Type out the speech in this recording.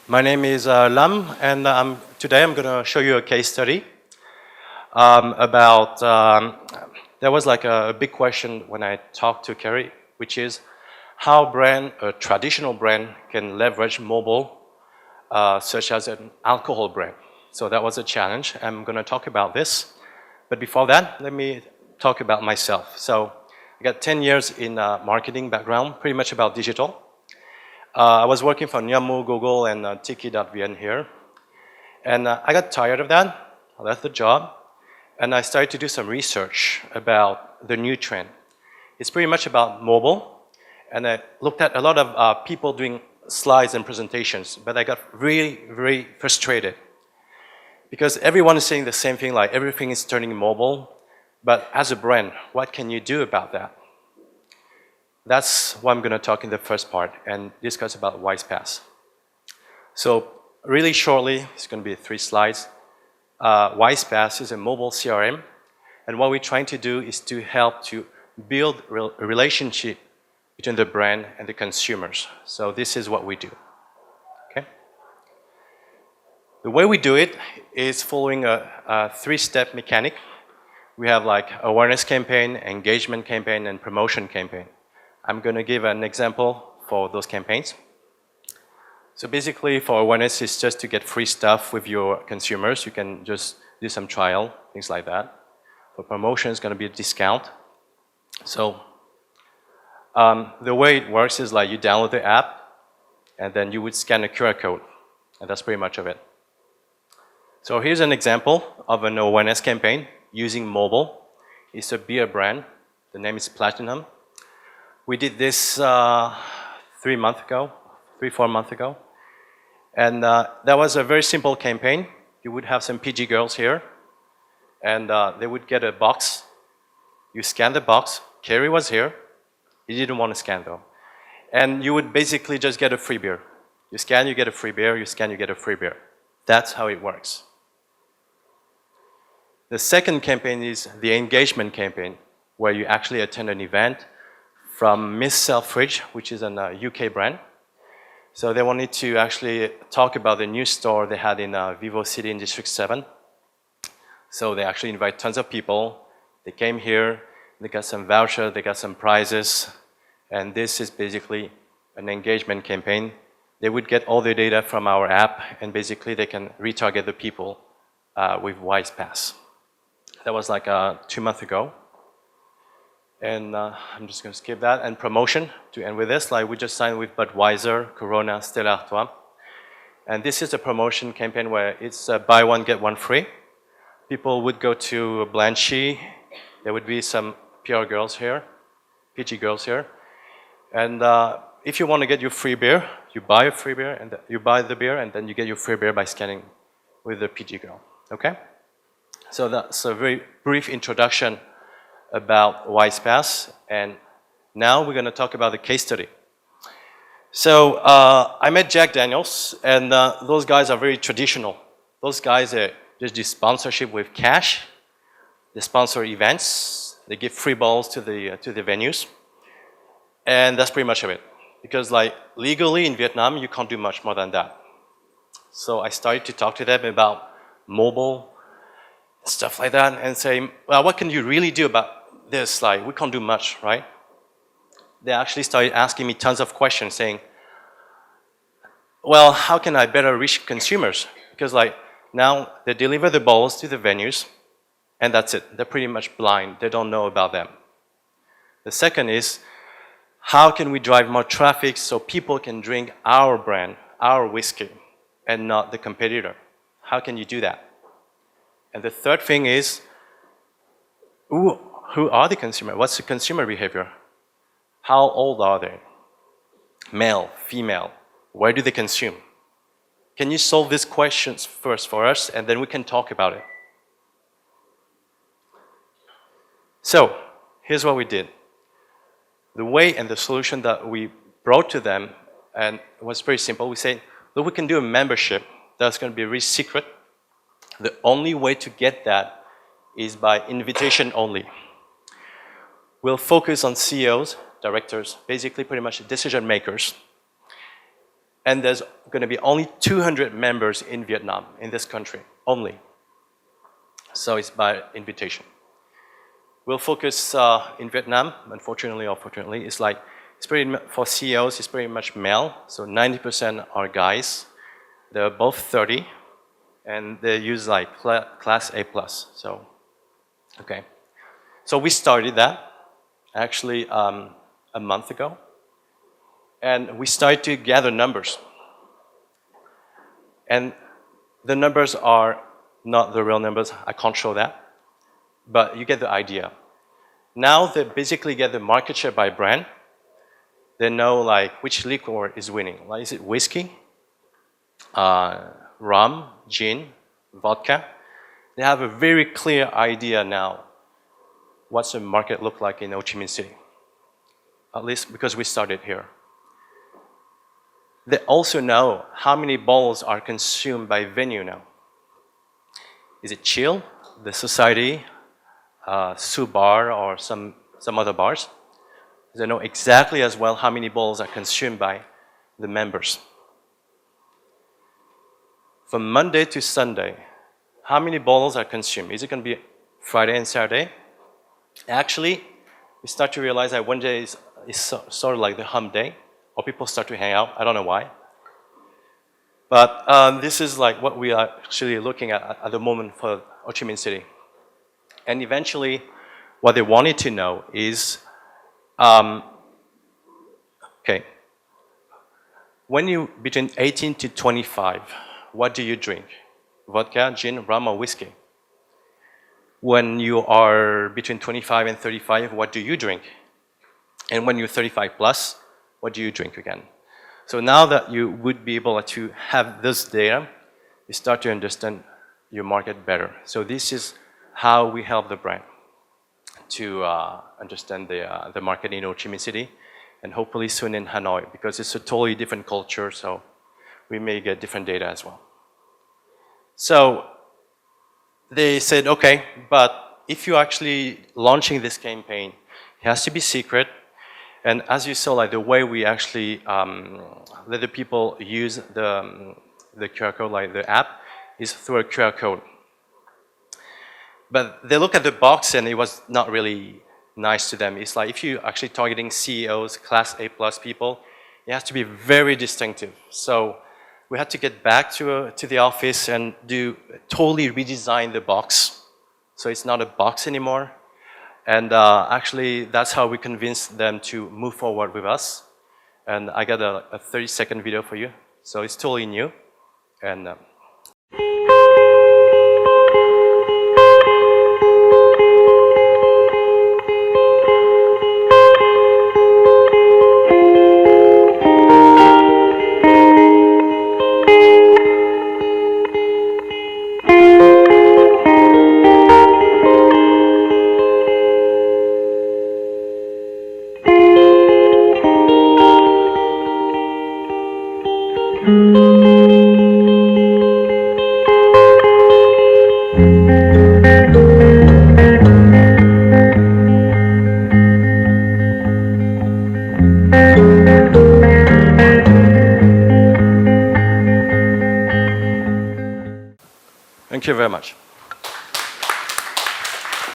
My name is Lam, and today I'm going to show you a case study about. There was like a big question when I talked to Kerry, which is how a traditional brand can leverage mobile, such as an alcohol brand. So that was a challenge. I'm going to talk about this. But before that, let me talk about myself. So I got 10 years in marketing background, pretty much about digital. I was working for Nyamu, Google, and Tiki.vn here. And I got tired of that. I left the job. And I started to do some research about the new trend. It's pretty much about mobile. And I looked at a lot of people doing slides and presentations. But I got really, really frustrated. Because everyone is saying the same thing, like everything is turning mobile. But as a brand, what can you do about that? That's what I'm going to talk in the first part and discuss about Wisepass. So really shortly, it's going to be 3 slides. Wisepass is a mobile CRM, and what we're trying to do is to help to build a relationship between the brand and the consumers. So this is what we do. Okay? The way we do it is following a 3-step mechanic. We have like awareness campaign, engagement campaign, and promotion campaign. I'm going to give an example for those campaigns. So basically, for awareness, it's just to get free stuff with your consumers. You can just do some trial, things like that. For promotion, it's going to be a discount. So the way it works is like you download the app, and then you would scan a QR code, and that's pretty much of it. So here's an example of an awareness campaign using mobile. It's a beer brand. The name is Platinum. We did this 3 months ago, 4 months ago. And that was a very simple campaign. You would have some PG girls here, and they would get a box. You scan the box. Kerry was here. He didn't want to scan, though. And you would basically just get a free beer. You scan, you get a free beer. You scan, you get a free beer. That's how it works. The second campaign is the engagement campaign, where you actually attend an event from Miss Selfridge, which is a UK brand. So they wanted to actually talk about the new store they had in Vivo City in District 7. So they actually invite tons of people. They came here, they got some vouchers, they got some prizes, and this is basically an engagement campaign. They would get all the data from our app, and basically they can retarget the people with Wisepass. That was like 2 months ago. And I'm just going to skip that. And promotion, to end with this, like we just signed with Budweiser, Corona, Stella Artois. And this is a promotion campaign where it's buy one, get one free. People would go to Blanchy. There would be some PR girls here, PG girls here. And if you want to get your free beer, you buy a free beer, and you buy the beer, and then you get your free beer by scanning with the PG girl. Okay? So that's a very brief introduction about Wisepass, and now we're going to talk about the case study. So I met Jack Daniels, and those guys are very traditional. Those guys just do sponsorship with cash. They sponsor events. They give free balls to the venues, and that's pretty much of it. Because like legally in Vietnam, you can't do much more than that. So I started to talk to them about mobile, stuff like that, and say, well, what can you really do about this? Like, we can't do much, right? They actually started asking me tons of questions, saying, well, how can I better reach consumers? Because like, now they deliver the balls to the venues, and that's it. They're pretty much blind. They don't know about them. The second is, how can we drive more traffic so people can drink our brand, our whiskey, and not the competitor? How can you do that? And the third thing is, who are the consumers? What's the consumer behavior? How old are they? Male, female? Where do they consume? Can you solve these questions first for us, and then we can talk about it? So, here's what we did. The way and the solution that we brought to them, and it was very simple. We said, look, we can do a membership that's going to be really secret. The only way to get that is by invitation only. We'll focus on CEOs, directors, basically pretty much decision makers. And there's going to be only 200 members in Vietnam, in this country, only. So it's by invitation. We'll focus in Vietnam, unfortunately or fortunately. For CEOs, it's pretty much male. So 90% are guys. They're both 30. And they use like class A+. So, okay. So we started that actually a month ago. And we started to gather numbers. And the numbers are not the real numbers. I can't show that. But you get the idea. Now they basically get the market share by brand. They know like which liquor is winning. Like, is it whiskey, rum, gin, vodka? They have a very clear idea now what's the market look like in Ho Chi Minh City. At least because we started here. They also know how many bottles are consumed by venue now. Is it Chill, the Society, Sue Bar, or some other bars? They know exactly as well how many bottles are consumed by the members. From Monday to Sunday, how many bottles are consumed? Is it going to be Friday and Saturday? Actually, we start to realize that one day is sort of like the hump day, or people start to hang out. I don't know why. But this is like what we are actually looking at the moment for Ho Chi Minh City. And eventually, what they wanted to know is, okay, when you between 18 to 25, what do you drink? Vodka, gin, rum, or whiskey? When you are between 25 and 35, what do you drink? And when you're 35 plus, what do you drink again? So now that you would be able to have this data, you start to understand your market better. So this is how we help the brand to understand the market in Ho Chi Minh City, and hopefully soon in Hanoi, because it's a totally different culture, so we may get different data as well. So they said, okay, but if you're actually launching this campaign, it has to be secret. And as you saw, like the way we actually let the people use the QR code, like the app, is through a QR code. But they look at the box and it was not really nice to them. It's like if you're actually targeting CEOs, class A+ people, it has to be very distinctive. So we had to get back to the office and totally redesign the box. So it's not a box anymore. And actually, that's how we convinced them to move forward with us. And I got a 30-second video for you. So it's totally new. And thank you very much.